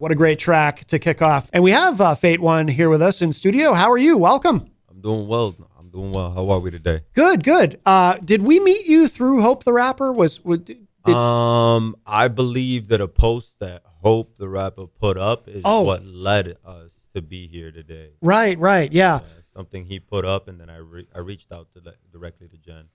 What a great track to kick off. And we have FateOne here with us in studio. How are you? Welcome. I'm doing well. How are we today? Good. Did we meet you through Hope the Rapper? I believe that a post that Hope the Rapper put up is what led us to be here today. Right. Yeah. Something he put up, and then I reached out directly to Jen.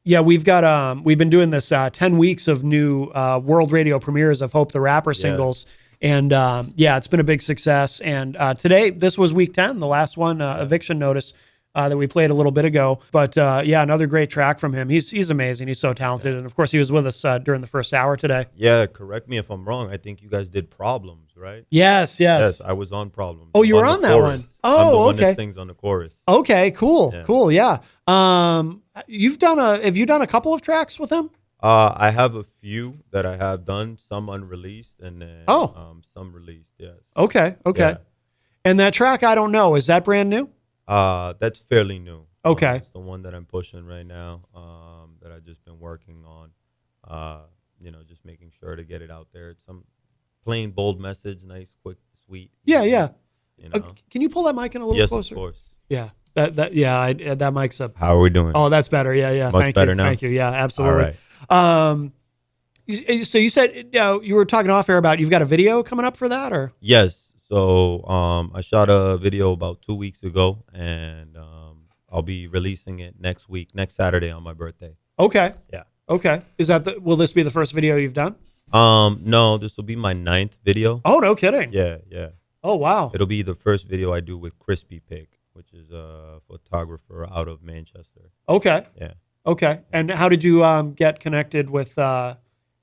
Yeah, we've been doing this 10 weeks of new world radio premieres of Hope the Rapper singles. And it's been a big success. And today, this was week 10, the last one, Eviction Notice, that we played a little bit ago. But another great track from him. He's amazing. He's so talented. And of course, he was with us during the first hour today. Yeah, correct me if I'm wrong. I think you guys did Problems, right? Yes. Yes, I was on Problems. Oh, you were on that one? Oh, I'm the one okay. that sings on the chorus. Okay, cool. Yeah. Have you done a couple of tracks with him? I have a few that I have done, some unreleased, and then some released. Yes. Okay. Yeah. And that track, I Don't Know, is that brand new? That's fairly new. Okay. It's the one that I'm pushing right now. That I've just been working on. Just making sure to get it out there. It's some plain bold message, nice, quick, sweet. Yeah. Can you pull that mic in a little closer? Yes, of course. Yeah. That mic's up. How are we doing? Oh, that's better. Yeah. Much better now. Thank you. Yeah, absolutely. All right. So you said you were talking off air about you've got a video coming up for that, or? Yes. So I shot a video about 2 weeks ago, and I'll be releasing it next Saturday on my birthday. Okay. Yeah. Okay. Will this be the first video you've done? No, this will be my 9th video. Oh, no kidding. Yeah. Oh, wow. It'll be the first video I do with Crispy Pig, which is a photographer out of Manchester. Okay. Yeah. Okay. And how did you get connected with?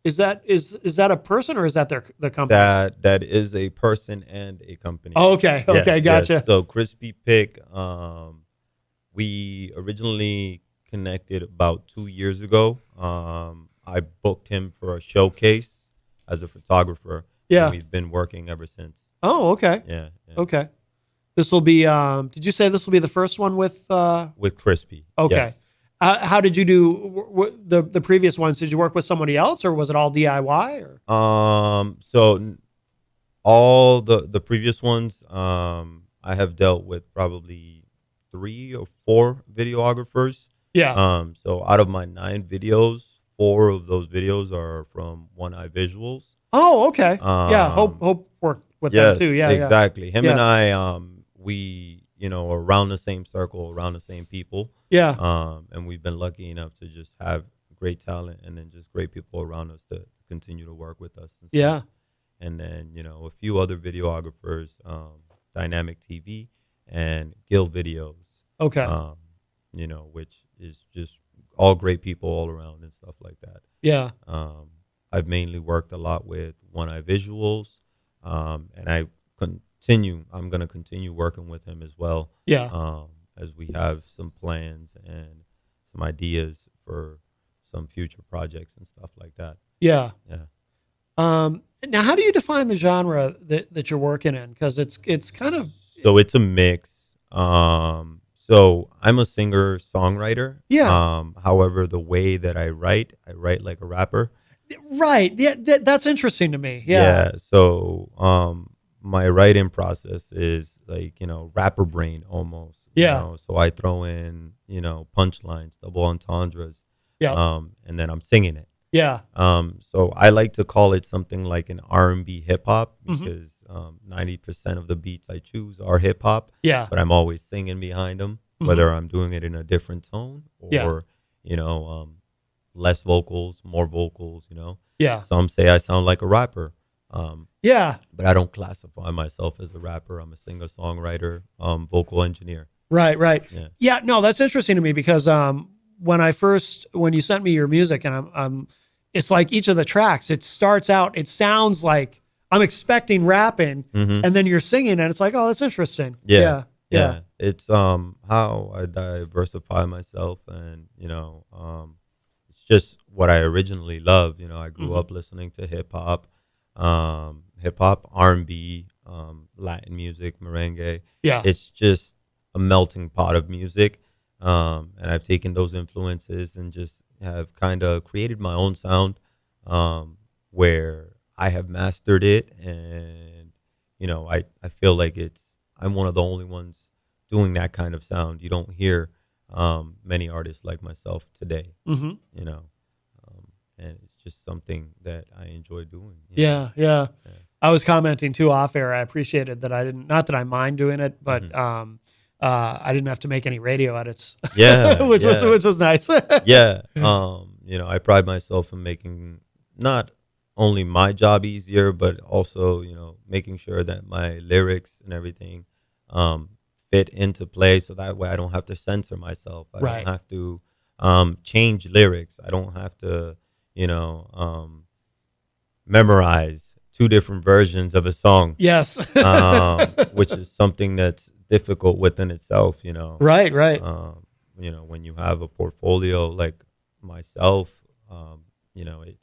Is that a person or is that the company? That is a person and a company. Oh, okay. Okay. Gotcha. Yes. So Crispy Pig, we originally connected about 2 years ago. I booked him for a showcase as a photographer. Yeah. And we've been working ever since. Oh, okay. Yeah. Okay. This will be. Did you say this will be the first one with? With Crispy. Okay. Yes. How did you do the previous ones? Did you work with somebody else, or was it all DIY? Or? So all the previous ones, I have dealt with probably 3 or 4 videographers. Yeah. So out of my 9 videos, 4 of those videos are from One Eye Visuals. Oh, okay. Yeah. Hope worked with them too. Yeah. Exactly. Him and I, we around the same circle, around the same people. Yeah. And we've been lucky enough to just have great talent and then just great people around us to continue to work with us. And yeah. And then, a few other videographers, Dynamic TV and Guild Videos. Okay. Which is just all great people all around and stuff like that. Yeah. I've mainly worked a lot with One Eye Visuals. And I'm going to continue working with him as well. Yeah. As we have some plans and some ideas for some future projects and stuff like that. Yeah. Yeah. Now, how do you define the genre that you're working in? Because it's kind of. So it's a mix. So I'm a singer songwriter. Yeah. However, the way that I write like a rapper. Right. Yeah. That's interesting to me. Yeah. Yeah. So my writing process is like, rapper brain almost. Yeah. So I throw in, punchlines, double entendres. Yeah. And then I'm singing it. Yeah. So I like to call it something like an R&B hip hop because 90% of the beats I choose are hip hop. Yeah. But I'm always singing behind them, whether I'm doing it in a different tone or, less vocals, more vocals, Yeah. Some say I sound like a rapper. Yeah. But I don't classify myself as a rapper. I'm a singer-songwriter, vocal engineer. Right. Yeah. Yeah. No, that's interesting to me because when you sent me your music and it's like each of the tracks, it starts out, it sounds like I'm expecting rapping and then you're singing and it's like, oh, that's interesting. Yeah. It's how I diversify myself and, it's just what I originally love. I grew up listening to hip hop, R&B, Latin music, merengue. Yeah. It's just a melting pot of music. And I've taken those influences and just have kind of created my own sound, where I have mastered it, and I feel like I'm one of the only ones doing that kind of sound. You don't hear many artists like myself today. Mm-hmm. You know, and it's just something that I enjoy doing. Yeah, yeah. Yeah. I was commenting too off air. I appreciated that I didn't, not that I mind doing it, but I didn't have to make any radio edits, Yeah, which was nice. yeah. I pride myself in making not only my job easier, but also making sure that my lyrics and everything um, fit into play, so that way I don't have to censor myself. I Right. don't have to change lyrics. I don't have to, you know, um, memorize two different versions of a song, Yes. which is something that's difficult within itself. Right, right. When you have a portfolio like myself,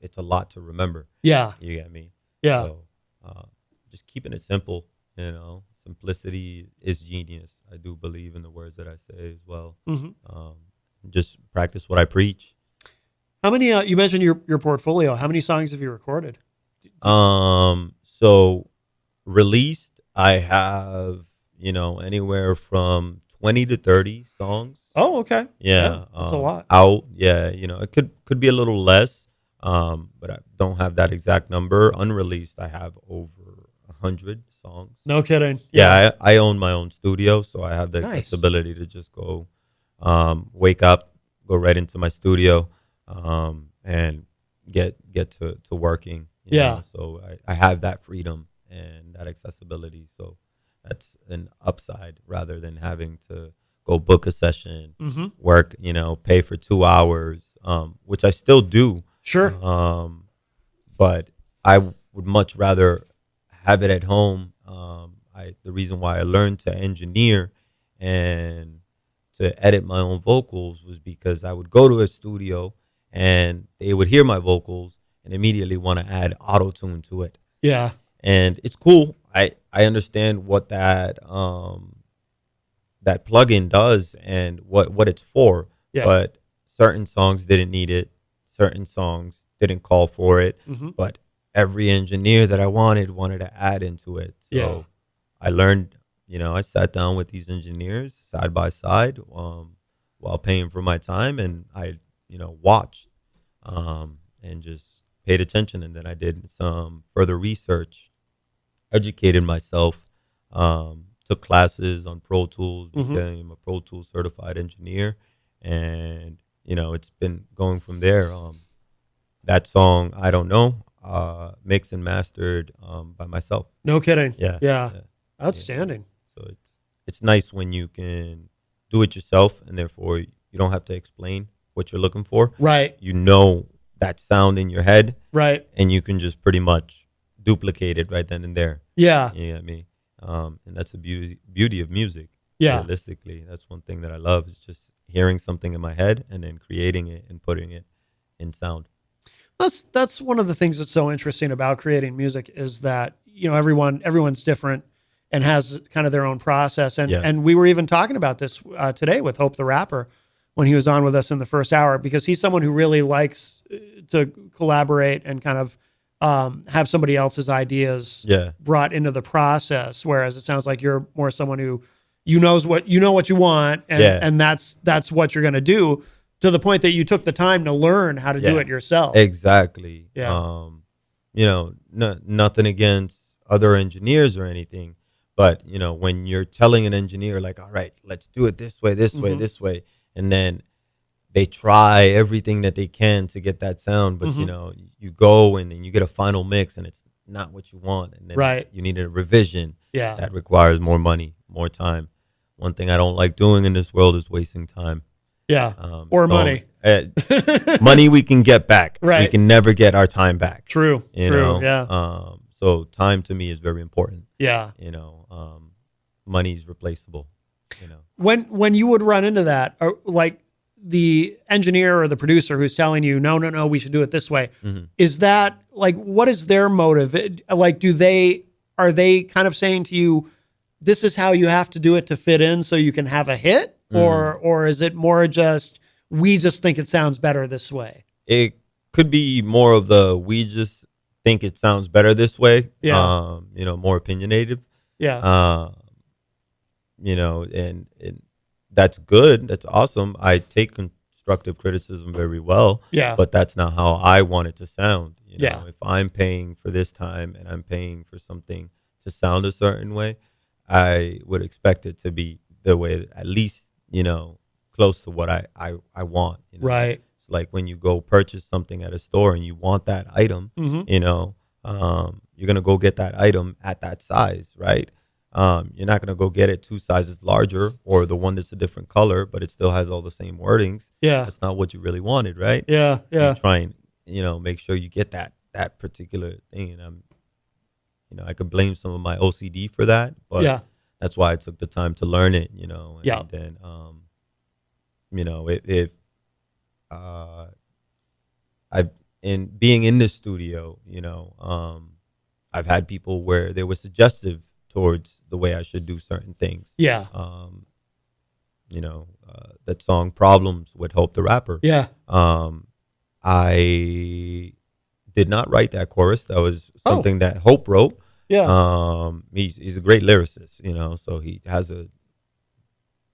it's a lot to remember. Yeah, You get me? yeah. So just keeping it simple, simplicity is genius. I do believe in the words that I say as well. Hmm. Um, just practice what I preach. How many, you mentioned your portfolio. How many songs have you recorded? So released, I have, anywhere from 20 to 30 songs. Oh, okay. Yeah, That's a lot. out. Yeah, it could be a little less, but I don't have that exact number. Unreleased, I have over 100 songs. No kidding. Yeah, I own my own studio, so I have the Nice. accessibility to just go, wake up, go right into my studio, and get to working. Yeah. So I have that freedom and that accessibility. So that's an upside rather than having to go book a session, Mm-hmm. work, pay for 2 hours, which I still do. Sure. But I would much rather have it at home. The reason why I learned to engineer and to edit my own vocals was because I would go to a studio and they would hear my vocals and immediately want to add auto tune to it. Yeah. And it's cool. I understand what that plugin does and what it's for. Yeah. But certain songs didn't need it. Certain songs didn't call for it. Mm-hmm. But every engineer that I wanted to add into it. So Yeah. I learned, I sat down with these engineers side by side while paying for my time, and I, watched and just paid attention. And then I did some further research, educated myself, took classes on Pro Tools, Mhm. became a Pro Tools certified engineer, and it's been going from there. That song, I don't know, mixed and mastered by myself. No kidding. Yeah, Yeah. yeah. Outstanding. So it's nice when you can do it yourself, and therefore you don't have to explain what you're looking for. Right. You know that sound in your head, Right. and you can just pretty much duplicate it right then and there. Yeah. You get me? And that's the beauty of music. Yeah. Realistically, that's one thing that I love, is just hearing something in my head and then creating it and putting it in sound. That's one of the things that's so interesting about creating music, is that, everyone's different and has kind of their own process. And Yes. and we were even talking about this today with Hope the Rapper when he was on with us in the first hour, because he's someone who really likes to collaborate and kind of have somebody else's ideas Yeah. brought into the process. Whereas it sounds like you're more someone who knows what you want, and Yeah. and that's what you're going to do, to the point that you took the time to learn how to do Yeah. it yourself. Exactly. Yeah. Nothing against other engineers or anything, but when you're telling an engineer, like, all right, let's do it this way, Mhm. this way, and then they try everything that they can to get that sound, but Mhm. you go and then you get a final mix and it's not what you want, and then Right. you need a revision Yeah. that requires more money, more time. One thing I don't like doing in this world is wasting time. Yeah. Or money. Money we can get back. We Right. can never get our time back. True. You True. know? Yeah. So time to me is very important. Yeah. Money's replaceable. When you would run into that, or like the engineer or the producer who's telling you, no, we should do it this way, Mhm. is that like, what is their motive? Like, are they kind of saying to you, this is how you have to do it to fit in so you can have a hit? Or is it more just, we just think it sounds better this way? It could be more of the we just think it sounds better this way. Yeah. More opinionated. Yeah. Um, and that's good. That's awesome. I take constructive criticism very well, Yeah. but that's not how I want it to sound. Yeah. If I'm paying for this time and I'm paying for something to sound a certain way, I would expect it to be the way, at least, close to what I want. Right. It's like when you go purchase something at a store and you want that item, Mm-hmm. you're going to go get that item at that size, right? You're not going to go get it 2 sizes larger or the one that's a different color, but it still has all the same wordings. Yeah. That's not what you really wanted, right? Yeah. You Yeah. try and, make sure you get that particular thing. And I could blame some of my OCD for that, but Yeah. that's why I took the time to learn it, and Yeah. then, if uh, I've in being in the studio, I've had people where they were suggestive towards the way I should do certain things. Yeah. That song "Problems" with Hope the Rapper. Yeah. I did not write that chorus. That was Oh. something that Hope wrote. Yeah. He's a great lyricist, so he has a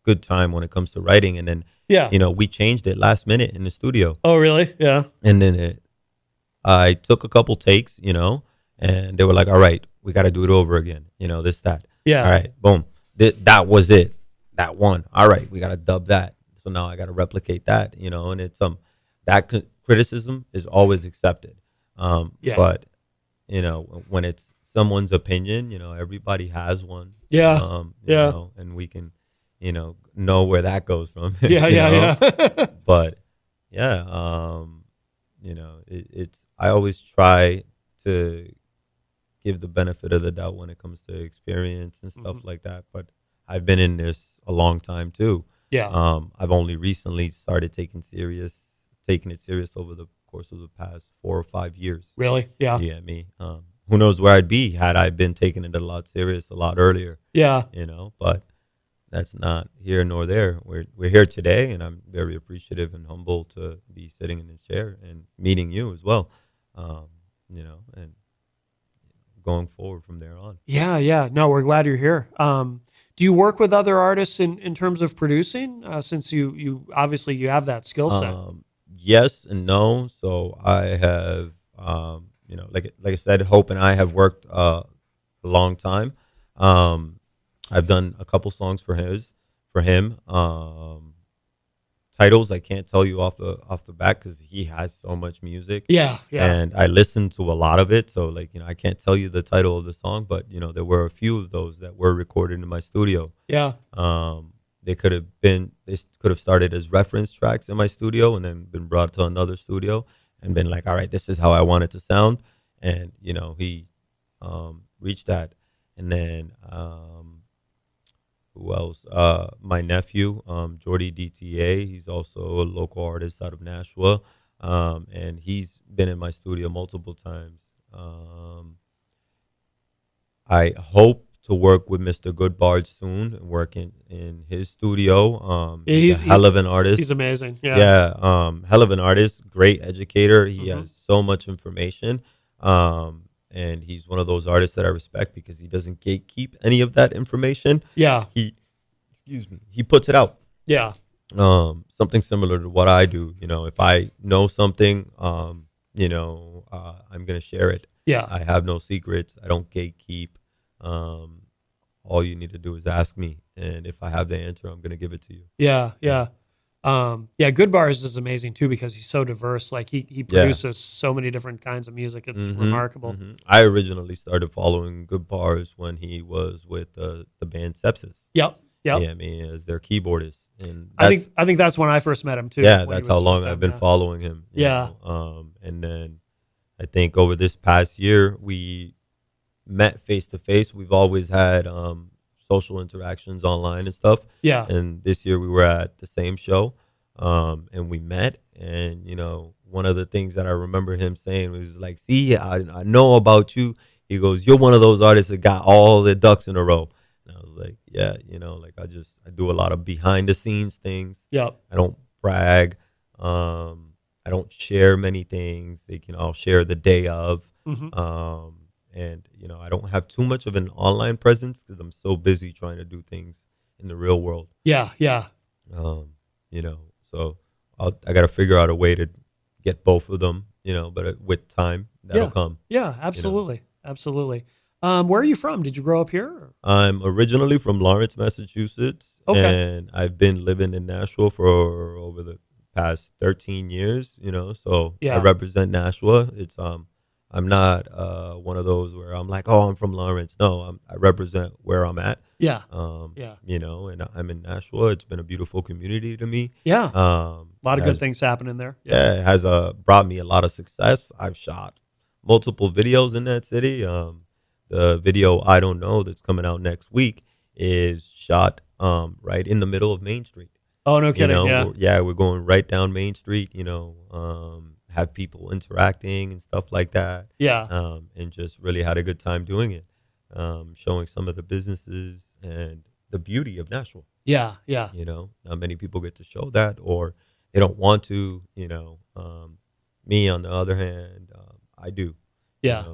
good time when it comes to writing. And then, Yeah. we changed it last minute in the studio. Oh, really? Yeah. And then I took a couple takes, and they were like, all right, we got to do it over again. This, that. Yeah. All right, boom. That was it. That one. All right, we got to dub that. So now I got to replicate that, and it's, criticism is always accepted. Yeah. But, when it's someone's opinion, everybody has one. Yeah. Yeah. And we can, know where that goes from. Yeah. Yeah. Yeah. But yeah, it's I always try to give the benefit of the doubt when it comes to experience and stuff like that. But I've been in this a long time too. Yeah. I've only recently started taking it serious over the course of the past 4 or 5 years. Really? Yeah. Yeah, me. Who knows where I'd be had I been taking it a lot serious a lot earlier. Yeah. But that's not here nor there. We're here today, and I'm very appreciative and humble to be sitting in this chair and meeting you as well. And going forward from there on. Yeah. Yeah. No, we're glad you're here. Do you work with other artists in terms of producing? Since you obviously you have that skill set. Yes and no. So I have, like I said, Hope and I have worked a long time. I've done a couple songs for him. Titles I can't tell you off the bat because he has so much music. Yeah. Yeah. And I listened to a lot of it, so I can't tell you the title of the song, but there were a few of those that were recorded in my studio. Yeah. They could have started as reference tracks in my studio and then been brought to another studio and been like, all right, this is how I want it to sound. And, he reached that. And then who else? My nephew, Jordy DTA. He's also a local artist out of Nashua. And he's been in my studio multiple times. I hope to work with Mr. Goodbard soon and work in his studio. He's a hell of an artist. He's amazing. Yeah. Yeah. Hell of an artist, great educator. He has so much information. And he's one of those artists that I respect because he doesn't gatekeep any of that information. Yeah. He puts it out. Yeah. Something similar to what I do. If I know something, I'm going to share it. Yeah. I have no secrets. I don't gatekeep. All you need to do is ask me. And if I have the answer, I'm going to give it to you. Yeah. Yeah. Good Bars is amazing too because he's so diverse. Like he produces so many different kinds of music. It's remarkable. I originally started following Good Bars when he was with the band Sepsis. Yep. Yeah, I mean, as their keyboardist, and I think that's when I first met him too. Yeah, that's how long I've been following him. Yeah. And then I think over this past year we met face to face. We've always had social interactions online and stuff. Yeah. And this year we were at the same show, and we met. And one of the things that I remember him saying was like, "See, I know about you." He goes, "You're one of those artists that got all the ducks in a row." And I was like, "Yeah, I do a lot of behind the scenes things. Yep. I don't brag. I don't share many things. I'll share the day of." And I don't have too much of an online presence because I'm so busy trying to do things in the real world. Yeah, yeah. Um, so I got to figure out a way to get both of them. But with time, that'll come. Yeah, absolutely, absolutely. Where are you from? Did you grow up here? Or? I'm originally from Lawrence, Massachusetts, Okay. and I've been living in Nashville for over the past 13 years. So I Yeah. represent Nashville. I'm not one of those where I'm like, oh, I'm from Lawrence. No, I represent where I'm at. Yeah. And I'm in Nashville. It's been a beautiful community to me. Yeah. A lot It of has good things happening there. Yeah, it has brought me a lot of success. I've shot multiple videos in that city. The video I Don't Know that's coming out next week is shot right in the middle of Main Street. Oh, no kidding. Yeah. We're going right down Main Street. Have people interacting and stuff like that. Yeah. And just really had a good time doing it. Showing some of the businesses and the beauty of Nashville. Yeah. Yeah. Not many people get to show that, or they don't want to. Me on the other hand, I do. Yeah.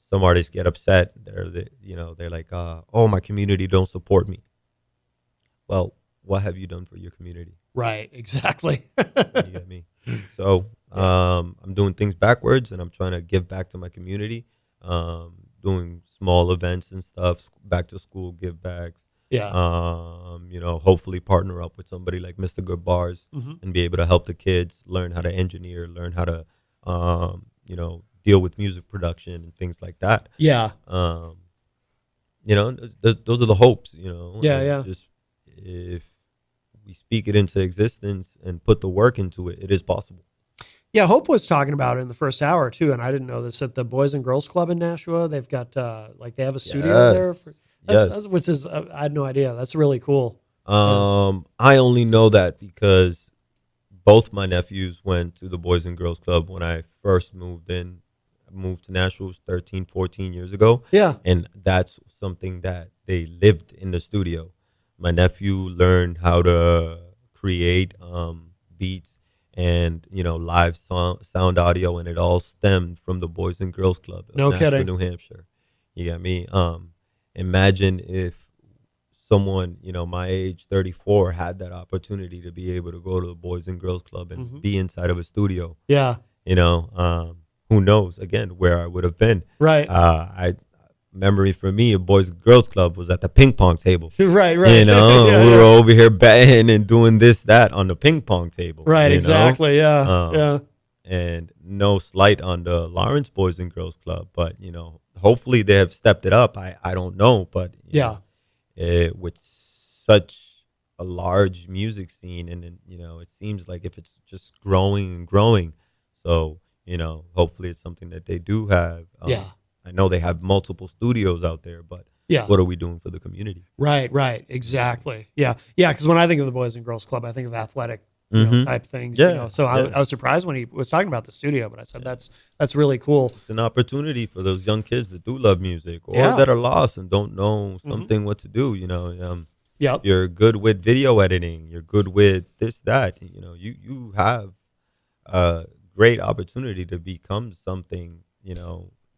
Some artists get upset. They're like, oh, my community don't support me. Well, what have you done for your community? Right. Exactly. You get me? So I'm doing things backwards, and I'm trying to give back to my community. Doing small events and stuff, back to school give backs. Yeah. Hopefully partner up with somebody like Mr. Good Bars and be able to help the kids learn how to engineer, learn how to, deal with music production and things like that. Yeah. Those are the hopes, Yeah. Just if we speak it into existence and put the work into it, it is possible. Yeah, Hope was talking about it in the first hour too, and I didn't know this, at the Boys and Girls Club in Nashua. They've got they have a studio there. Yes. Which is I had no idea. That's really cool. I only know that because both my nephews went to the Boys and Girls Club when I first moved in. I moved to Nashville 13, 14 years ago. Yeah. And that's something that they lived in the studio. My nephew learned how to create beats and live sound audio, and it all stemmed from the Boys and Girls Club of No kidding. New Hampshire. You got me? Imagine if someone my age, 34, had that opportunity to be able to go to the Boys and Girls Club and be inside of a studio. Yeah. Who knows again where I would have been. Right. Memory for me, a Boys and Girls Club was at the ping pong table. Right. We were over here betting and doing this, that on the ping pong table. Right. Exactly. Yeah. Yeah. And no slight on the Lawrence Boys and Girls Club, but hopefully they have stepped it up. I don't know, but with such a large music scene, and it seems like if it's just growing and growing, so hopefully it's something that they do have. I know they have multiple studios out there, but what are we doing for the community? Right. Exactly. Yeah. Because when I think of the Boys and Girls Club, I think of athletic type things. So I was surprised when he was talking about the studio, but I said that's really cool. It's an opportunity for those young kids that do love music or that are lost and don't know something what to do. You're good with video editing. You're good with this, that. You have a great opportunity to become something.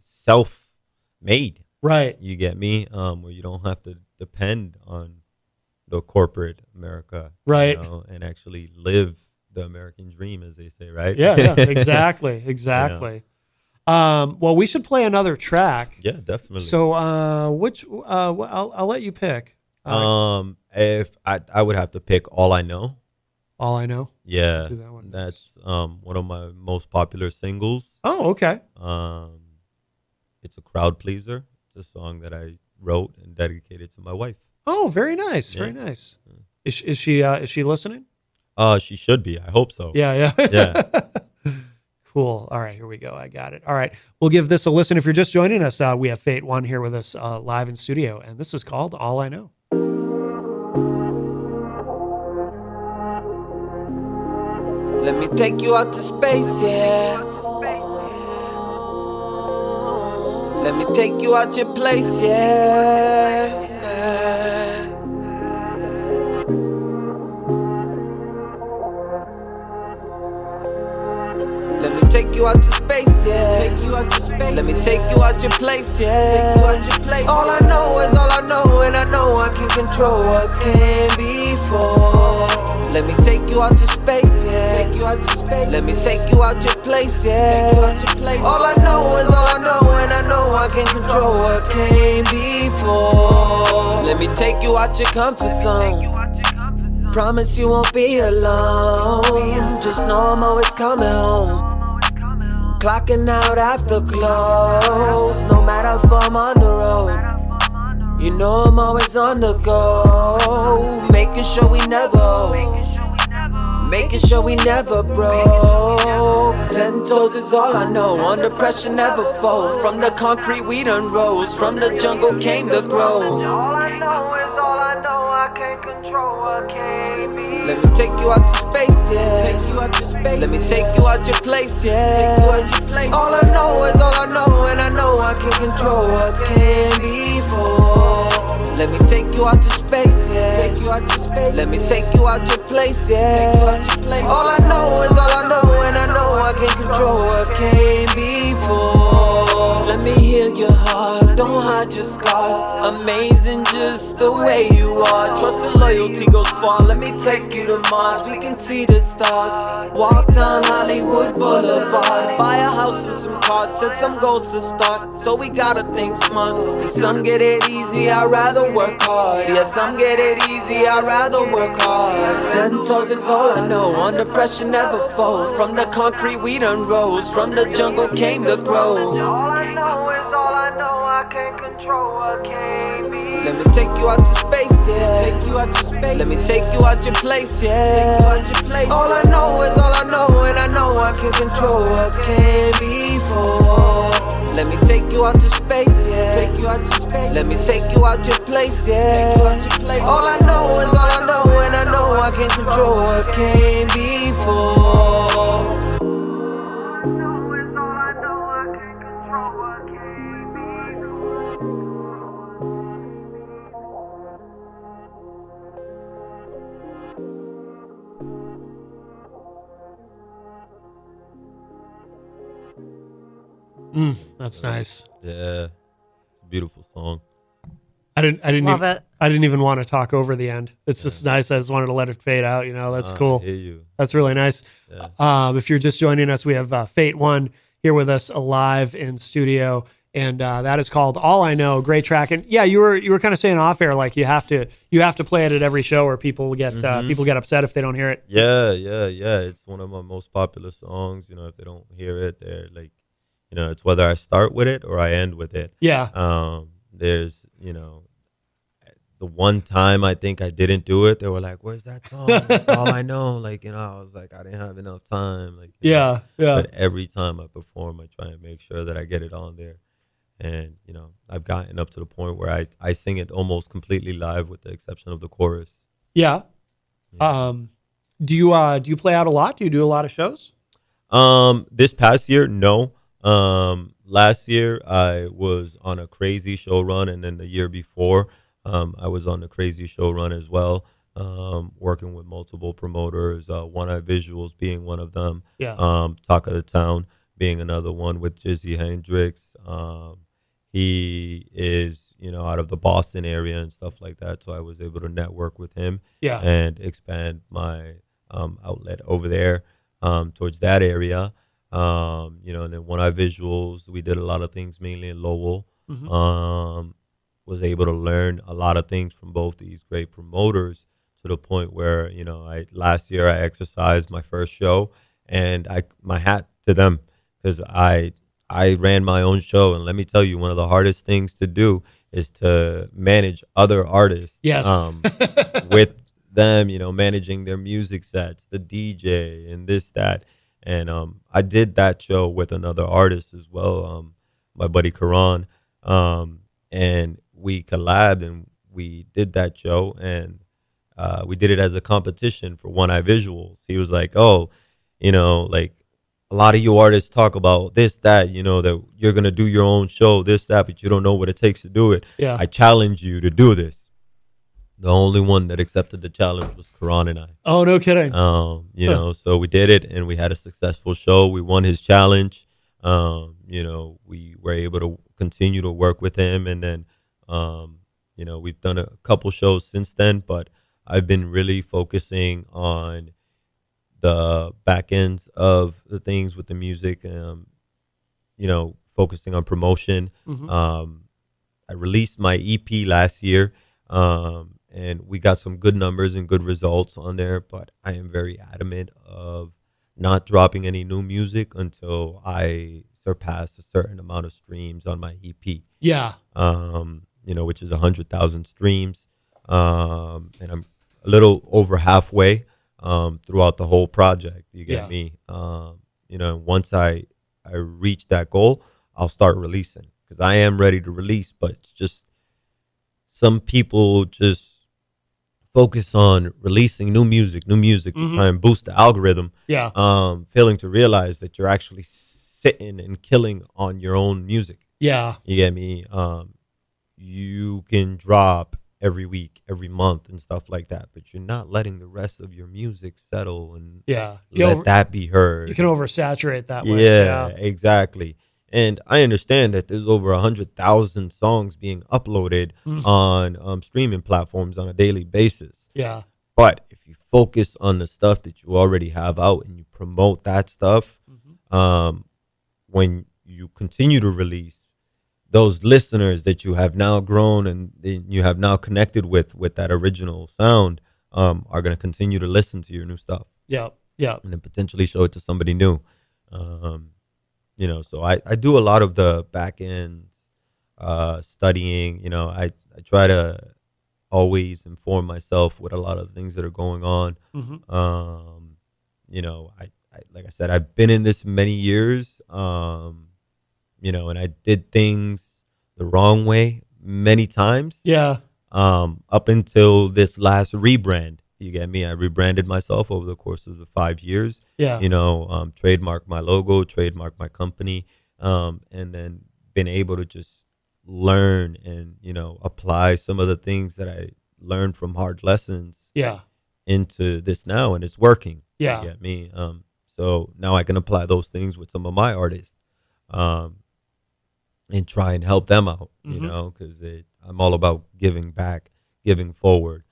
Self-made. Right. You get me? Where you don't have to depend on the corporate America, right? And actually live the American dream, as they say, right? Yeah. Exactly. Well, we should play another track. Yeah, definitely. So, which I'll let you pick. If I would have to pick All I Know. All I Know. Yeah, that's one of my most popular singles. Oh, okay. It's a crowd pleaser. It's a song that I wrote and dedicated to my wife. Oh, very nice. Very nice. Is she listening? She should be. I hope so. Yeah. Cool. All right, here we go. I got it. All right. We'll give this a listen. If you're just joining us, we have FateOne here with us live in studio, and this is called All I Know. Let me take you out to space, yeah. Let me take you out your place, yeah. Let me take you out to space, yeah. Take you out to Let me take you out your place, yeah. All I know is all I know, and I know I can control what can be for. Let me take you out to space, yeah. Let me take you out your place, yeah. All I know is all I know, and I know I can control what can be for. Let me take you out your comfort zone. Promise you won't be alone. Just know I'm always coming home. Clocking out after close. No matter if I'm on the road, you know I'm always on the go. Making sure we never making sure we never broke. 10 toes is all I know. Under pressure never fold. From the concrete we done rose. From the jungle came the growth. All I know is all I know. I can't control what can't be. Let me take you out to space, yeah. Let me take you out your place, yeah. All I know is all I know, and I know I can control what can be for. Let me take you out to space, yeah. Let me take you out your place, yeah. All I know is all I know, and I know I can control what can be for. Let me heal your heart, don't hide your scars. Amazing just the way you are. Trust and loyalty goes far. Let me take you to Mars, we can see the stars. Walk down Hollywood Boulevard, buy a house and some cars, set some goals to start. So we gotta think smart, cause some get it easy, I'd rather work hard. Yeah, some get it easy, I'd rather work hard. 10 toes is all I know, under pressure never fold. From the concrete we done rose, from the jungle came the growth. All I know is all I know, I can't control what can't be. Let me take you out to space, yeah. Let me take you out your place, yeah. All I know is all I know, and I know I can control what can be for. Let me take you out to space, yeah. Let me take you out your place, yeah. All I know is all I know, and I know I can control what can be for. That's nice. Yeah, it's a beautiful song. I didn't Love even, it. I didn't even want to talk over the end. It's just nice. I just wanted to let it fade out. You know, that's cool. I hear you. That's really nice. Yeah. If you're just joining us, we have FateOne here with us live in studio, and that is called "All I Know." Great track. And yeah, you were kind of saying off air, like you have to play it at every show, or people get upset if they don't hear it. Yeah. It's one of my most popular songs. You know, if they don't hear it, they're like, you know, it's whether I start with it or I end with it. Yeah. There's, you know, the one time I think I didn't do it, they were like, "Where's that song? That's all I know." Like, you know, I was like, I didn't have enough time. Like, you know. Yeah. But every time I perform, I try and make sure that I get it on there. And, you know, I've gotten up to the point where I sing it almost completely live with the exception of the chorus. Yeah. Yeah. Do you play out a lot? Do you do a lot of shows? This past year, no. Last year I was on a crazy show run, and then the year before, I was on the crazy show run as well. Working with multiple promoters, One Eye Visuals being one of them. Yeah. Talk of the Town being another one with Jizzy Hendrix. He is, you know, out of the Boston area and stuff like that. So I was able to network with him and expand my outlet over there towards that area. You know, and then One Eye Visuals, we did a lot of things mainly in Lowell. Was able to learn a lot of things from both these great promoters to the point where, you know, last year I exercised my first show, and my hat to them, because I ran my own show, and let me tell you, one of the hardest things to do is to manage other artists. Yes. With them, you know, managing their music sets, the DJ and this, that. And I did that show with another artist as well, my buddy Karan. And we collabed and we did that show, and we did it as a competition for One Eye Visuals. He was like, "Oh, you know, like a lot of you artists talk about this, that, you know, that you're going to do your own show, this, that, but you don't know what it takes to do it. Yeah. I challenge you to do this." The only one that accepted the challenge was Karan and I. Oh, no kidding. You know, so we did it, and we had a successful show. We won his challenge. We were able to continue to work with him, and then we've done a couple shows since then, but I've been really focusing on the back ends of the things with the music, focusing on promotion. Mm-hmm. I released my EP last year, and we got some good numbers and good results on there, but I am very adamant of not dropping any new music until I surpass a certain amount of streams on my EP. Yeah. Which is 100,000 streams. And I'm a little over halfway throughout the whole project. You get me? Once I reach that goal, I'll start releasing, because I am ready to release, but it's just some people just focus on releasing new music to try and boost the algorithm. Yeah. Failing to realize that you're actually sitting and killing on your own music. Yeah. You get me? You can drop every week, every month and stuff like that, but you're not letting the rest of your music settle and let that be heard. You can oversaturate that way. Yeah, exactly. And I understand that there's over 100,000 songs being uploaded on streaming platforms on a daily basis. Yeah. But if you focus on the stuff that you already have out and you promote that stuff, when you continue to release, those listeners that you have now grown and you have now connected with that original sound are going to continue to listen to your new stuff. Yeah. Yeah. And then potentially show it to somebody new. So I do a lot of the back end studying. I try to always inform myself with a lot of things that are going on. I like I said, I've been in this many years, and I did things the wrong way many times. Yeah. Up until this last rebrand. You get me? I rebranded myself over the course of the 5 years. Yeah. Trademarked my logo, trademarked my company, and then been able to just learn and, apply some of the things that I learned from hard lessons into this now, and it's working. Yeah. You get me? So now I can apply those things with some of my artists, and try and help them out, because I'm all about giving back, giving forward.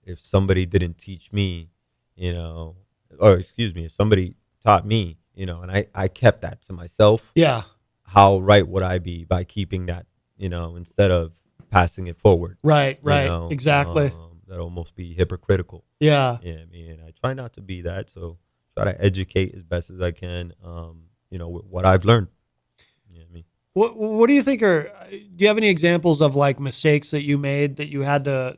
If somebody didn't teach me, if somebody taught me, and I kept that to myself, how right would I be by keeping that, instead of passing it forward? Right. Exactly. That'd almost be hypocritical. Yeah. And I try not to be that. So try to educate as best as I can, with what I've learned. What do you think do you have any examples of like mistakes that you made that you had to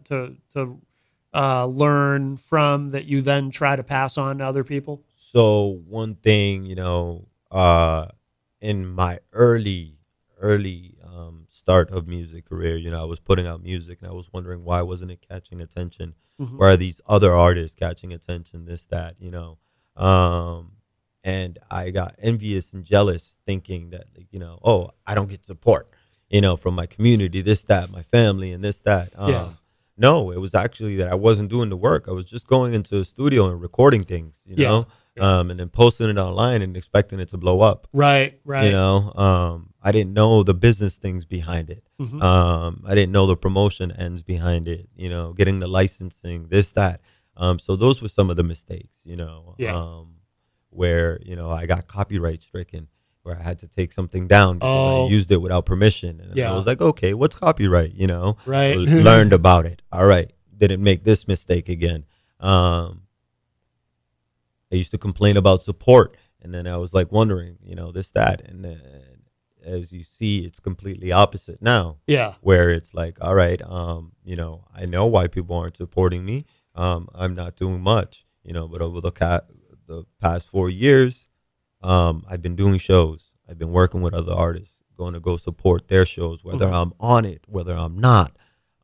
learn from that you then try to pass on to other people? So one thing, in my early start of music career, I was putting out music and I was wondering, why wasn't it catching attention? Why are these other artists catching attention? This, that, and I got envious and jealous, thinking that, I don't get support, from my community, this, that, my family, and this, that. No, it was actually that I wasn't doing the work. I was just going into a studio and recording things, and then posting it online and expecting it to blow up. Right. I didn't know the business things behind it. I didn't know the promotion ends behind it, getting the licensing, this, that. So those were some of the mistakes, where, I got copyright stricken, where I had to take something down because I used it without permission. And I was like, okay, what's copyright? Right. Learned about it. All right. Didn't make this mistake again. I used to complain about support, and then I was like wondering, this, that. And then as you see, it's completely opposite now. Yeah. Where it's like, all right, I know why people aren't supporting me. I'm not doing much, but over the past 4 years, I've been doing shows. I've been working with other artists, going to go support their shows, whether I'm on it, whether I'm not,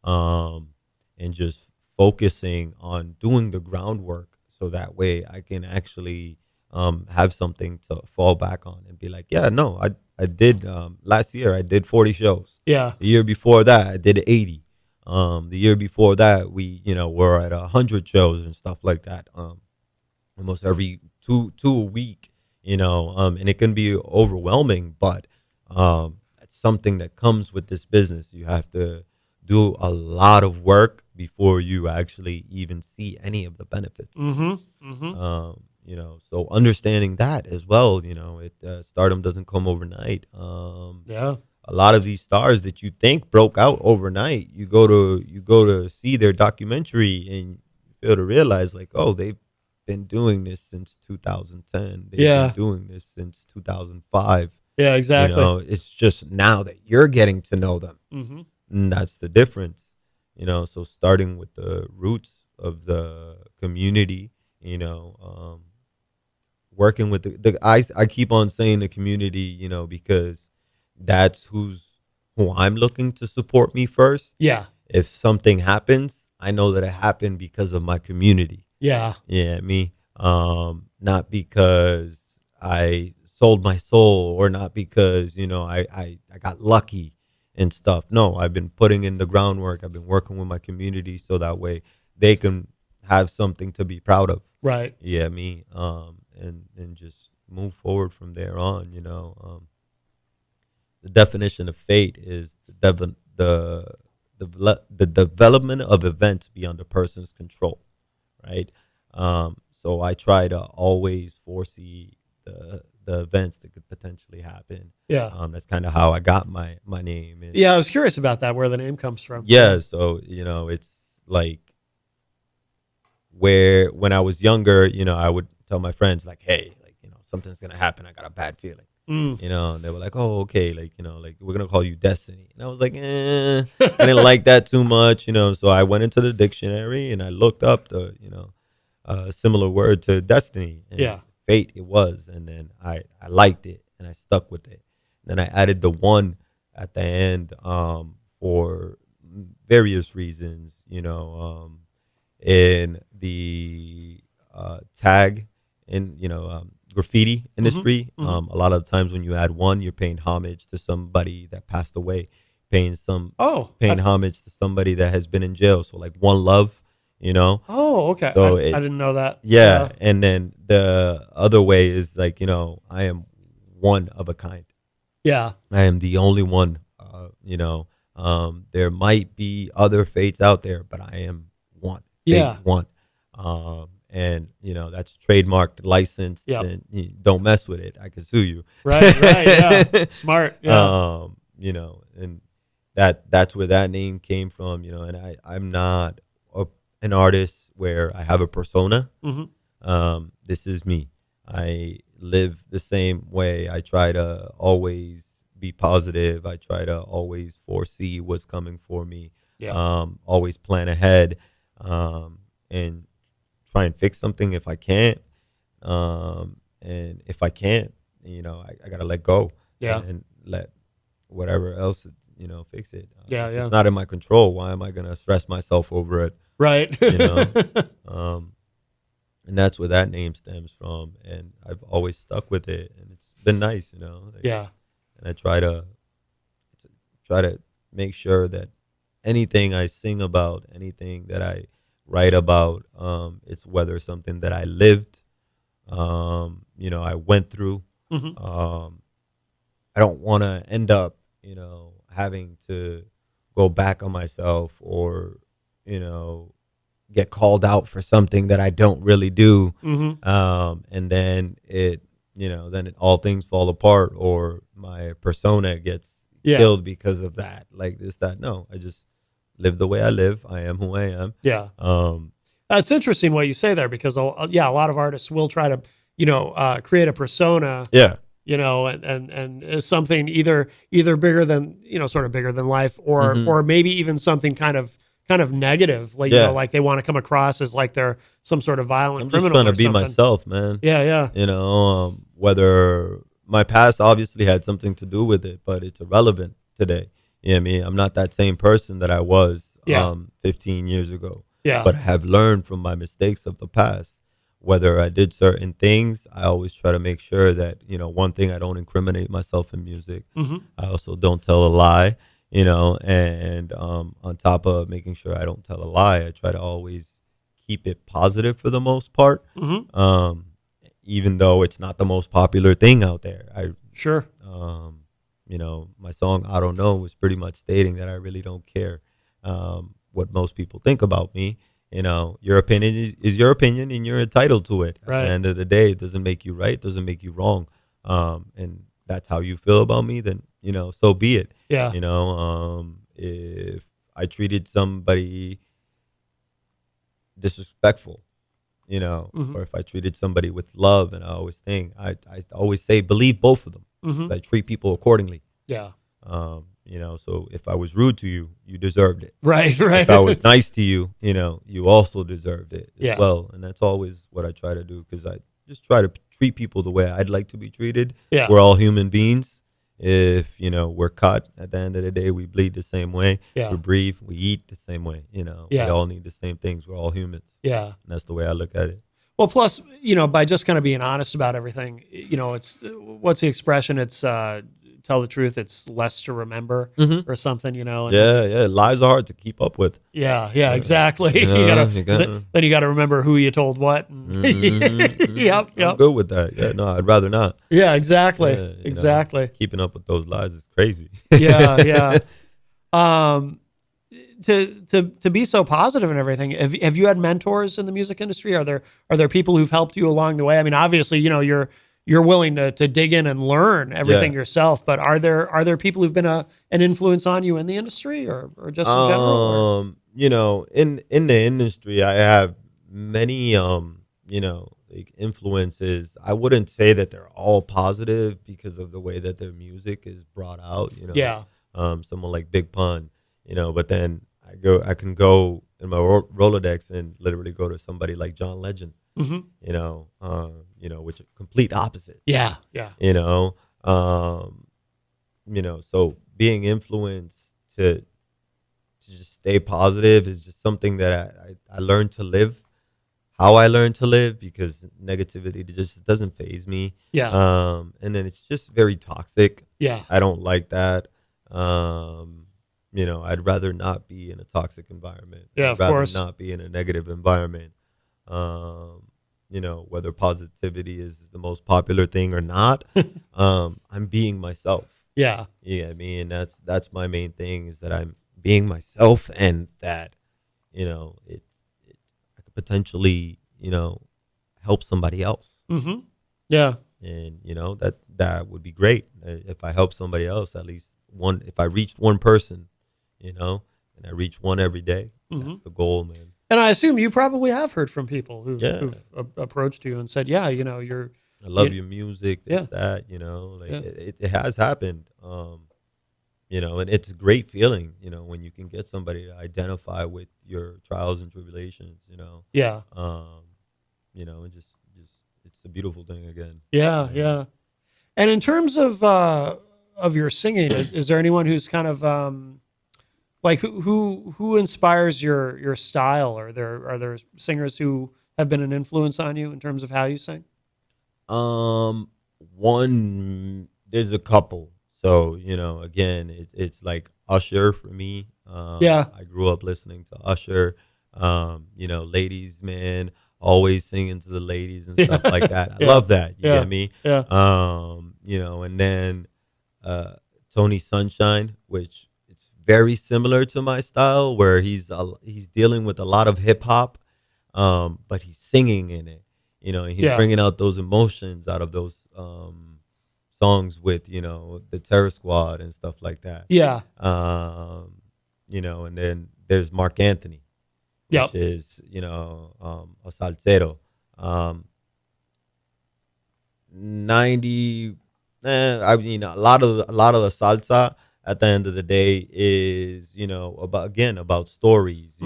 and just focusing on doing the groundwork, so that way I can actually have something to fall back on and be like, yeah, no, I did last year I did 40 shows. Yeah. The year before that I did 80. The year before that we were at 100 shows and stuff like that. Almost every two a week, and it can be overwhelming, but it's something that comes with this business. You have to do a lot of work before you actually even see any of the benefits. So understanding that as well, stardom doesn't come overnight. A lot of these stars that you think broke out overnight, you go to see their documentary and you fail to realize, like, oh, they've been doing this since 2010. They've been doing this since 2005. Yeah, exactly. It's just now that you're getting to know them. And that's the difference. So starting with the roots of the community, working with I keep on saying the community, because that's who I'm looking to support me first. Yeah. If something happens, I know that it happened because of my community. Yeah. Yeah, me. Not because I sold my soul, or not because, I got lucky and stuff. No, I've been putting in the groundwork. I've been working with my community so that way they can have something to be proud of. Right. Yeah, me. And just move forward from there on. The definition of fate is the development of events beyond a person's control, right? So I try to always foresee the events that could potentially happen. Yeah. That's kind of how I got my name. And yeah, I was curious about that, where the name comes from. yeah, so it's like when I was younger, I would tell my friends, like, hey, like, something's gonna happen. I got a bad feeling. And they were like, oh, okay, like, like, we're gonna call you Destiny. And I was like, I didn't like that too much, so I went into the dictionary and I looked up the similar word to destiny, and fate it was, and then I liked it and I stuck with it. And then I added the one at the end for various reasons, in the tag in graffiti industry. A lot of the times when you add one, you're paying homage to somebody that passed away, paying homage to somebody that has been in jail. So like One Love, Oh, okay. So I didn't know that. Yeah, and then the other way is like, I am one of a kind. Yeah. I am the only one. There might be other fates out there, but I am one. Yeah. Fate one. And that's trademarked, licensed, and you don't mess with it. I can sue you. Right. Yeah. Smart. Yeah. And that's where that name came from. And I'm not an artist where I have a persona. This is me. I live the same way. I try to always be positive. I try to always foresee what's coming for me. Always plan ahead, and try and fix something if I can't. And if I can't, I gotta let go. And let whatever else, fix it. If it's not in my control, why am I gonna stress myself over it? Right. And that's where that name stems from. And I've always stuck with it, and it's been nice, And I try to make sure that anything I sing about, anything that I write about, it's whether something that I lived, I went through. I don't want to end up, having to go back on myself, or, get called out for something that I don't really do. And then all things fall apart, or my persona gets killed because of that. Like this, that. No, I just live the way I live. I am who I am. Yeah. It's interesting what you say there, because a lot of artists will try to, create a persona. Yeah. And is something either bigger than, sort of bigger than life, or maybe even something kind of negative, like like they want to come across as like they're some sort of violent criminal. I'm just trying to be myself, man. Yeah. Whether my past obviously had something to do with it, but it's irrelevant today. You know what I mean? I'm not that same person that I was 15 years ago. Yeah. But I have learned from my mistakes of the past. Whether I did certain things, I always try to make sure that, one thing, I don't incriminate myself in music. I also don't tell a lie, and on top of making sure I don't tell a lie, I try to always keep it positive for the most part. even though it's not the most popular thing out there. Sure. My song "I Don't Know" was pretty much stating that I really don't care what most people think about me. Your opinion is your opinion, and you're entitled to it. Right. At the end of the day, it doesn't make you right, doesn't make you wrong. And that's how you feel about me, then so be it. Yeah. If I treated somebody disrespectful, or if I treated somebody with love, and I always say, believe both of them. I treat people accordingly. Yeah. So if I was rude to you, you deserved it. Right. If I was nice to you, you also deserved it as Yeah. well. And that's always what I try to do, because I just try to treat people the way I'd like to be treated. Yeah. We're all human beings. If, we're cut, at the end of the day, we bleed the same way. Yeah. We breathe, we eat the same way. Yeah. We all need the same things. We're all humans. Yeah. And that's the way I look at it. Well, plus, by just kind of being honest about everything, it's, what's the expression? It's, tell the truth, it's less to remember or something, and Yeah. Lies are hard to keep up with. Yeah, exactly. You gotta- Then you got to remember who you told what. And Yep. I'm good with that. Yeah, no, I'd rather not. Yeah, exactly. Yeah, Exactly. Keeping up with those lies is crazy. Yeah. To be so positive and everything, have you had mentors in the music industry? Are there people who've helped you along the way? I mean, obviously, you're willing to dig in and learn everything yourself, but are there people who've been an influence on you in the industry or just in general? In the industry, I have many like influences. I wouldn't say that they're all positive because of the way that their music is brought out. Yeah. Someone like Big Pun, but then I can go in my Rolodex and literally go to somebody like John Legend. Which are complete opposite. Yeah. So being influenced to just stay positive is just something that I learned to live, how I learned to live, because negativity just doesn't faze me. Yeah. And then it's just very toxic. Yeah. I don't like that. I'd rather not be in a toxic environment. Yeah, I'd rather course. not be in a negative environment. Whether positivity is the most popular thing or not, I'm being myself. Yeah. Yeah, I mean, that's my main thing, is that I'm being myself, and that, I could potentially, help somebody else. Mm-hmm. Yeah. And, that would be great if I help somebody else, at least one, if I reached one person, and I reach one every day. That's the goal, man. And I assume you probably have heard from people who've approached you and said, yeah, you're. I love your music, that, it has happened, and it's a great feeling, when you can get somebody to identify with your trials and tribulations, Yeah. And just it's a beautiful thing again. Yeah. And in terms of your singing, is there anyone who's kind of, like who inspires your style? Are there singers who have been an influence on you in terms of how you sing? There's a couple. So, again, it's like Usher for me. I grew up listening to Usher. Ladies, man, always singing to the ladies and stuff like that. I love that. You get me? Yeah. And then Tony Sunshine, which very similar to my style, where he's dealing with a lot of hip hop, but he's singing in it, and he's bringing out those emotions out of those songs with, the Terror Squad and stuff like that. Yeah. And then there's Mark Anthony, which is, a salsero. 90, I mean, a lot of the salsa at the end of the day is, about stories.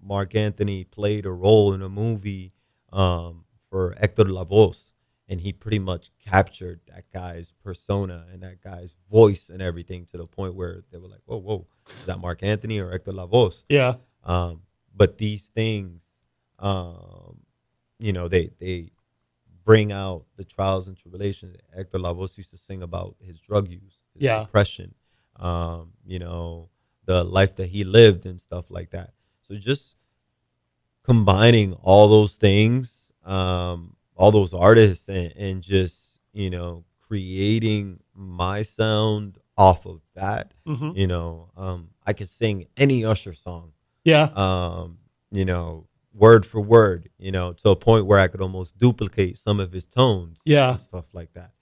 Mark Anthony played a role in a movie for Hector Lavoe, and he pretty much captured that guy's persona and that guy's voice and everything, to the point where they were like, whoa, is that Mark Anthony or Hector Lavoe? Yeah. But these things, they bring out the trials and tribulations. Hector Lavoe used to sing about his drug use, his depression, the life that he lived and stuff like that. So just combining all those things, all those artists and just, creating my sound off of that. Mm-hmm. I could sing any Usher song, Yeah. um, word for word, to a point where I could almost duplicate some of his tones Yeah. and stuff like that.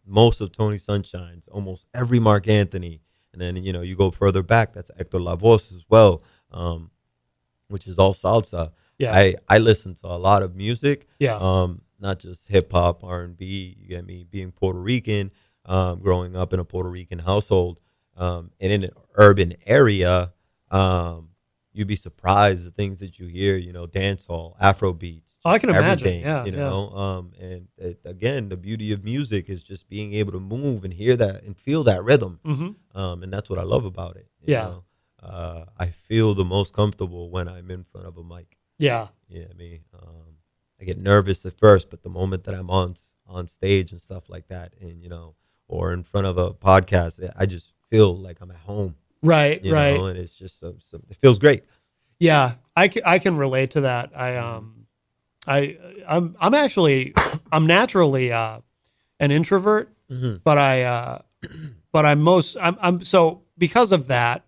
Most of Tony Sunshine's, almost every Mark Anthony. And then, you go further back, that's Hector Lavoe as well, which is all salsa. Yeah. I listen to a lot of music, Yeah. not just hip hop, R&B. You get me? Being Puerto Rican, growing up in a Puerto Rican household, and in an urban area, you'd be surprised the things that you hear. Dance hall, Afro beats. Oh, I can imagine. Everything, Yeah. and again, the beauty of music is just being able to move and hear that and feel that rhythm. Mm-hmm. And that's what I love about it. Yeah. I feel the most comfortable when I'm in front of a mic. Yeah. Yeah, I get nervous at first, but the moment that I'm on stage and stuff like that, and or in front of a podcast, I just feel like I'm at home. Right. Right. And it's just it feels great. Yeah. I can relate to that. I'm actually I'm naturally an introvert, Mm-hmm. but I'm so because of that.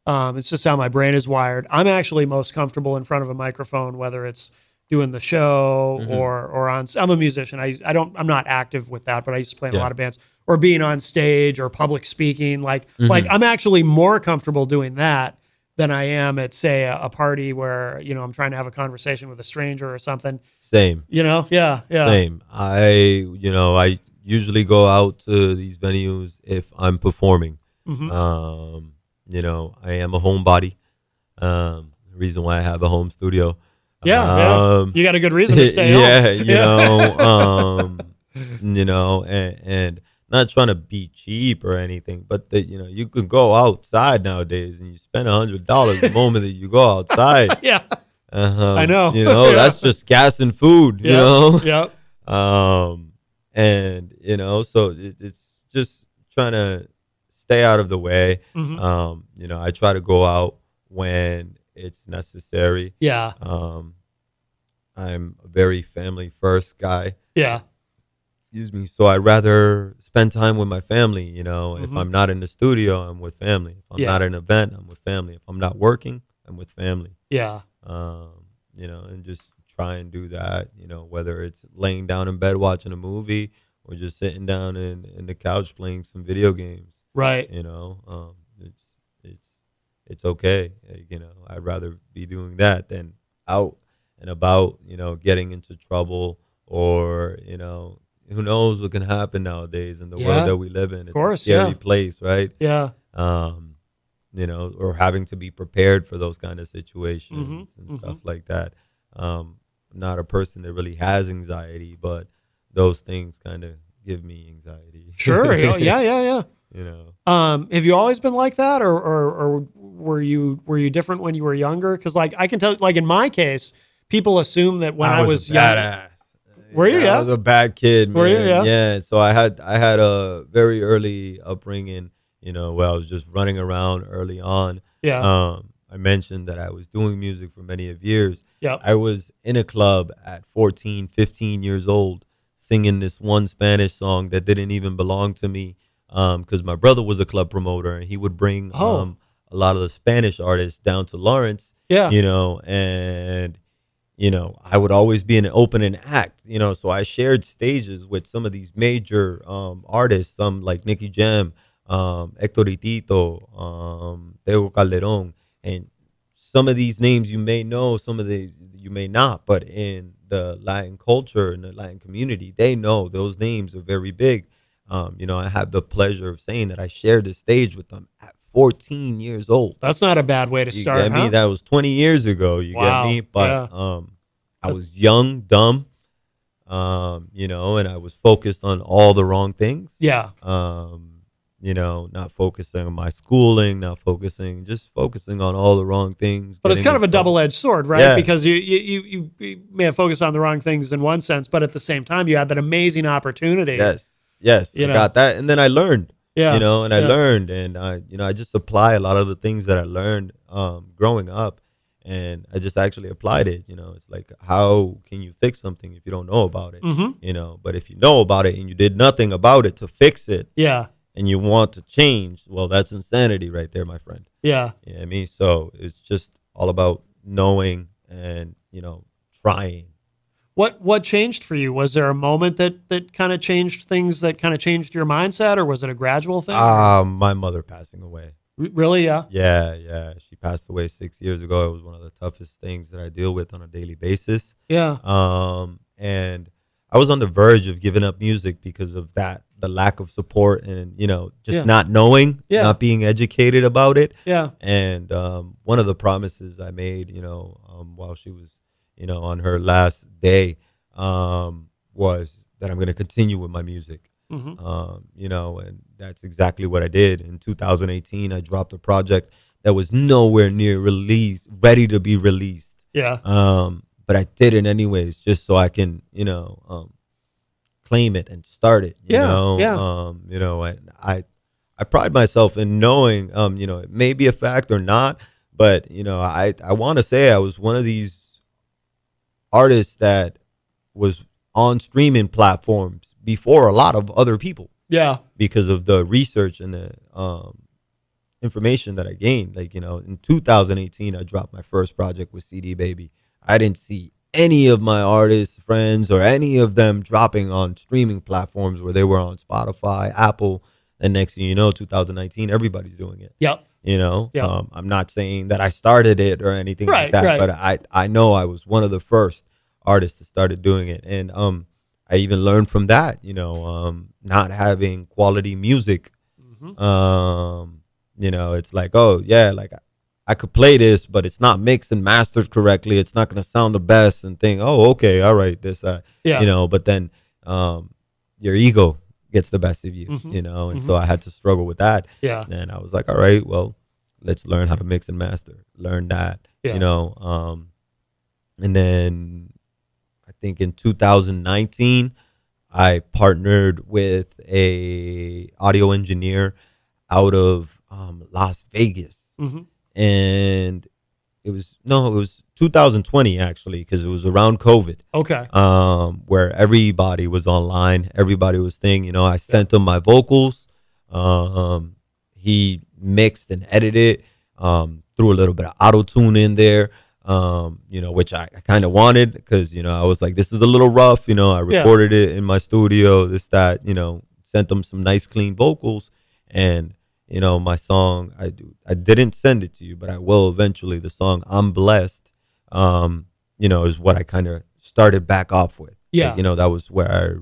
It's just how my brain is wired. I'm actually most comfortable in front of a microphone, whether it's doing the show Mm-hmm. or on. I'm a musician. I'm not active with that, but I used to play in a Yeah. lot of bands or being on stage or public speaking. Like Mm-hmm. I'm actually more comfortable doing that than I am at say a party where I'm trying to have a conversation with a stranger or something. Same. Yeah. Same. I usually go out to these venues if I'm performing. Mhm. I am a homebody. The reason why I have a home studio. Yeah. You got a good reason to stay home. home. And not trying to be cheap or anything, but you can go outside nowadays and you spend $100 the moment that you go outside. Yeah. I know. Yeah. That's just gas and food. Yep. And so it's just trying to stay out of the way. Mhm. I try to go out when it's necessary. Yeah. I'm a very family first guy. Yeah. Excuse me. So I'd rather spend time with my family. If Mhm. I'm not in the studio, I'm with family. If I'm Yeah. not at an event, I'm with family. If I'm not working, I'm with family. Yeah. And just try and do that, whether it's laying down in bed watching a movie or just sitting down in the couch playing some video games. Right. It's okay. I'd rather be doing that than out and about, getting into trouble or, who knows what can happen nowadays in the Yeah. world that we live in. It's course, a scary yeah. place, right? Yeah. Or having to be prepared for those kind of situations Mhm, and stuff like that. I'm not a person that really has anxiety, but those things kind of give me anxiety. Sure. Yeah. Have you always been like that, or were you different when you were younger? Because I can tell, in my case, people assume that when I was young. badass. Were you? I Yeah. was a bad kid, man. Were you? Yeah. Yeah. So I had a very early upbringing, where I was just running around early on. Yeah. I mentioned that I was doing music for many of years. Yeah. I was in a club at 14, 15 years old, singing this one Spanish song that didn't even belong to me, because my brother was a club promoter and he would bring Oh. a lot of the Spanish artists down to Lawrence. Yeah. And I would always be an opening act. So I shared stages with some of these major artists, some like Nicky Jam, Hector Tito, Tego Calderon, and some of these names you may know, some of these you may not, but in the Latin culture and the Latin community, they know those names are very big. I have the pleasure of saying that I shared the stage with them at 14 years old. That's not a bad way to You start. get me? Huh? That was 20 years ago. You Wow. get me? But Yeah. I was young, dumb, and I was focused on all the wrong things. Yeah. Not focusing on my schooling, just focusing on all the wrong things. But it's getting kind of in a trouble. double-edged sword, right? Yeah. Because you may have focused on the wrong things in one sense, but at the same time, you had that amazing opportunity. Yes, You I know. got that, and then I learned. Yeah. I Yeah. learned, and I just apply a lot of the things that I learned growing up, and I just actually applied it. It's like, how can you fix something if you don't know about it? But if you know about it and you did nothing about it to fix it, Yeah. and you want to change, well, that's insanity right there, my friend. Yeah. You know what I mean? So it's just all about knowing and, trying. What changed for you? Was there a moment that kind of changed things, that kind of changed your mindset, or was it a gradual thing? My mother passing away. Really? Yeah. Yeah. She passed away 6 years ago. It was one of the toughest things that I deal with on a daily basis. Yeah. And I was on the verge of giving up music because of that, the lack of support and, just not knowing, not being educated about it. Yeah. And one of the promises I made, while she was, on her last day, was that I'm going to continue with my music. And that's exactly what I did. In 2018, I dropped a project that was nowhere near ready to be released. Yeah. But I did it anyways, just so I can, claim it and start it. And I pride myself in knowing, it may be a fact or not, but I want to say I was one of these artists that was on streaming platforms before a lot of other people. Yeah. Because of the research and the information that I gained. Like, in 2018, I dropped my first project with CD Baby. I didn't see any of my artist friends or any of them dropping on streaming platforms where they were on Spotify, Apple. And next thing you know, 2019, everybody's doing it. Yep. I'm not saying that I started it or anything like that, but I know I was one of the first artists that started doing it. And I even learned from that, not having quality music. It's like, oh yeah, like I could play this, but it's not mixed and mastered correctly. It's not going to sound the best, and think, oh, okay, all right, this, but then your ego gets the best of you, and so I had to struggle with that. Yeah. And I was like, all right, well, let's learn how to mix and master, learn that, and then I think in 2019, I partnered with a audio engineer out of Las Vegas. And it was 2020 actually, because it was around COVID. Okay. Where everybody was online, everybody was saying, I sent him my vocals. He mixed and edited, threw a little bit of auto tune in there, which I kind of wanted because, I was like, this is a little rough. I recorded it in my studio, this, that, sent them some nice clean vocals. And my song, I didn't send it to you, but I will eventually. The song I'm Blessed, is what I kind of started back off with. Yeah. Like, that was where I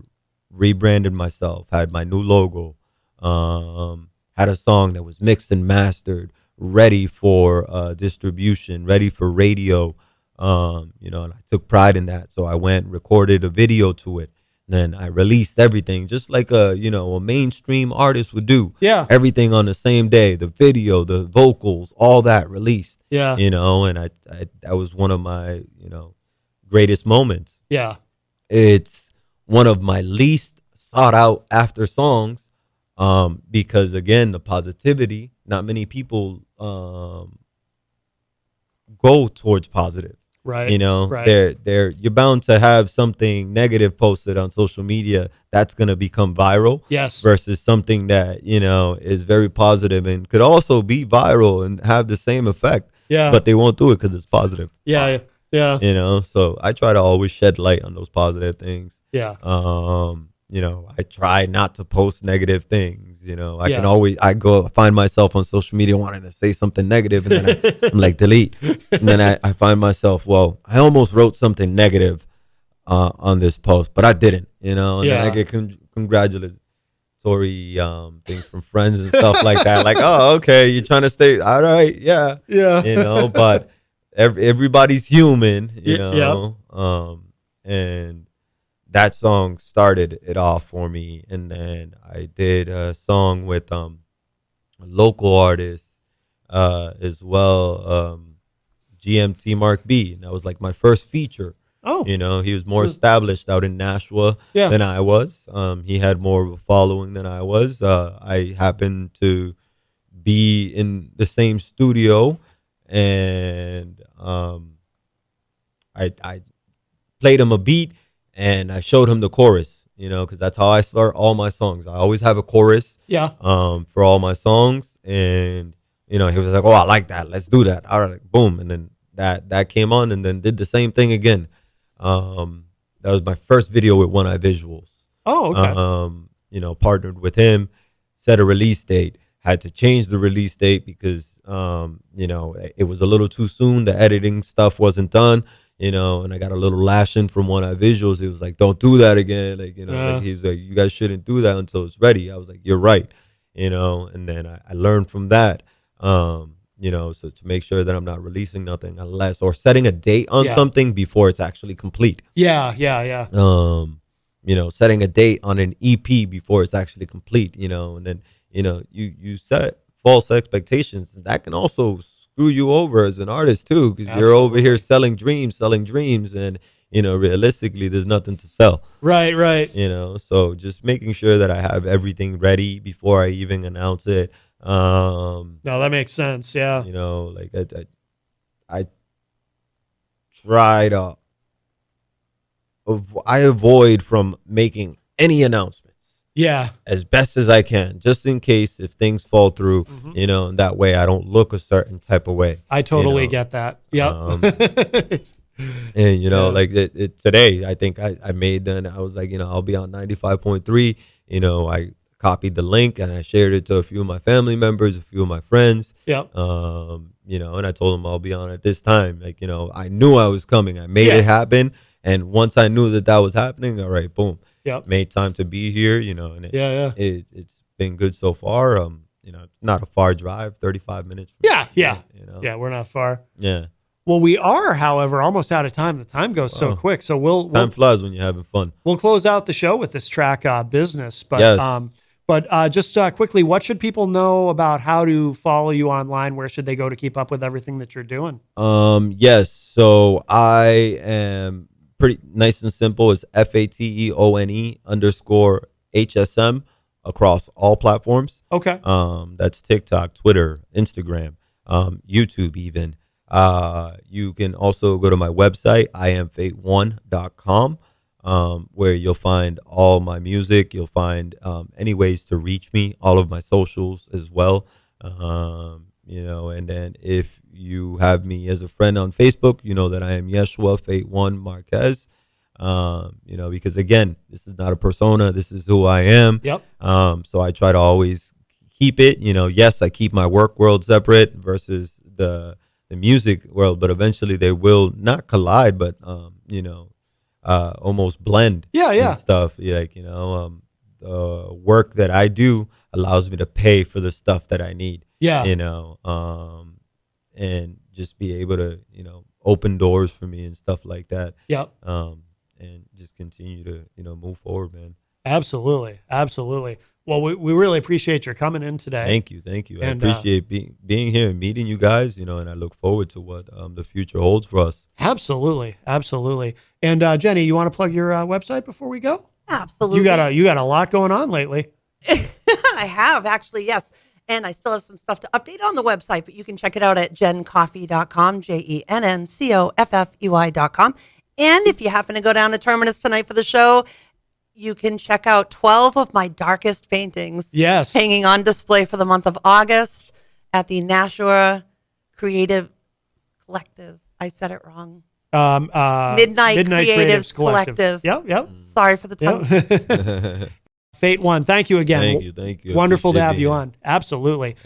rebranded myself, had my new logo, had a song that was mixed and mastered, ready for distribution, ready for radio, and I took pride in that. So I went, recorded a video to it. Then I released everything just like a mainstream artist would do. Yeah. Everything on the same day, the video, the vocals, all that released. Yeah. And I that was one of my, greatest moments. Yeah. It's one of my least sought out after songs, because again, the positivity, not many people go towards positive. Right. Right. You're bound to have something negative posted on social media that's going to become viral. Yes. Versus something that, is very positive and could also be viral and have the same effect. Yeah. But they won't do it because it's positive. Yeah. Yeah. So I try to always shed light on those positive things. Yeah. I try not to post negative things. I can always, I go find myself on social media wanting to say something negative, and then I'm like, delete. And then I find myself, well, I almost wrote something negative on this post, but I didn't, and then I get congratulatory things from friends and stuff like that. Like, oh, okay, you're trying to stay, all right, yeah. But everybody's human, and that song started it off for me. And then I did a song with a local artist as well, GMT Mark B. And that was like my first feature. Oh. He was more established out in Nashua than I was. He had more of a following than I was. I happened to be in the same studio, and I played him a beat and I showed him the chorus, because that's how I start all my songs. I always have a chorus for all my songs. And, he was like, oh, I like that. Let's do that. All right, boom. And then that came on and then did the same thing again. That was my first video with One Eye Visuals. Oh, okay. Partnered with him, set a release date, had to change the release date because, it was a little too soon. The editing stuff wasn't done. And I got a little lashing from One Eye Visuals. He was like, don't do that again. Like, he was like, you guys shouldn't do that until it's ready. I was like, you're right. And then I learned from that, so to make sure that I'm not releasing nothing unless, or setting a date on something before it's actually complete. Yeah. Setting a date on an EP before it's actually complete, and then, you set false expectations. That can also screw you over as an artist too, because you're over here selling dreams, and realistically there's nothing to sell. Right. So just making sure that I have everything ready before I even announce it. No, that makes sense. Yeah. Like I try to I avoid from making any announcements. Yeah. As best as I can, just in case if things fall through, and that way I don't look a certain type of way. I totally get that. Yep. And, like today, I think I made then I was like, I'll be on 95.3. I copied the link and I shared it to a few of my family members, a few of my friends. Yep. And I told them I'll be on at this time. Like, I knew I was coming. I made it happen. And once I knew that was happening, all right, boom. Yep. Made time to be here, and it's been good so far. It's not a far drive, 35 minutes. Yeah. Yeah, we're not far. Yeah. Well, we are, however, almost out of time. The time goes so quick. So we'll time flies when you're having fun. We'll close out the show with this track, Business. But yes. Just quickly, what should people know about how to follow you online? Where should they go to keep up with everything that you're doing? Yes. So I am pretty nice and simple. It's FateOne_HSM across all platforms. Okay. That's TikTok, Twitter, Instagram, YouTube even. You can also go to my website, IamFateOne.com, where you'll find all my music. You'll find any ways to reach me, all of my socials as well. And then if you have me as a friend on Facebook, you know that I am Yeshua FateOne Marquez. Because again, this is not a persona. This is who I am. Yep. So I try to always keep it, yes, I keep my work world separate versus the music world, but eventually they will not collide, but, almost blend. Yeah. And stuff. The work that I do allows me to pay for the stuff that I need. Yeah. And just be able to, open doors for me and stuff like that. Yep. And just continue to, move forward, man. Absolutely. Well, we really appreciate your coming in today. Thank you. And, I appreciate being here and meeting you guys, and I look forward to what the future holds for us. Absolutely. And Jenny, you want to plug your website before we go? Absolutely. You got a lot going on lately. I have actually, yes. And I still have some stuff to update on the website, but you can check it out at jencoffey.com, JENNCOFFEY.com. And if you happen to go down to Terminus tonight for the show, you can check out 12 of my darkest paintings. Yes. Hanging on display for the month of August at the Nashua Creative Collective. I said it wrong. Midnight Creatives Collective. Yep. Sorry for the tongue. FateOne, thank you again. Thank you. Wonderful to have you on. Absolutely.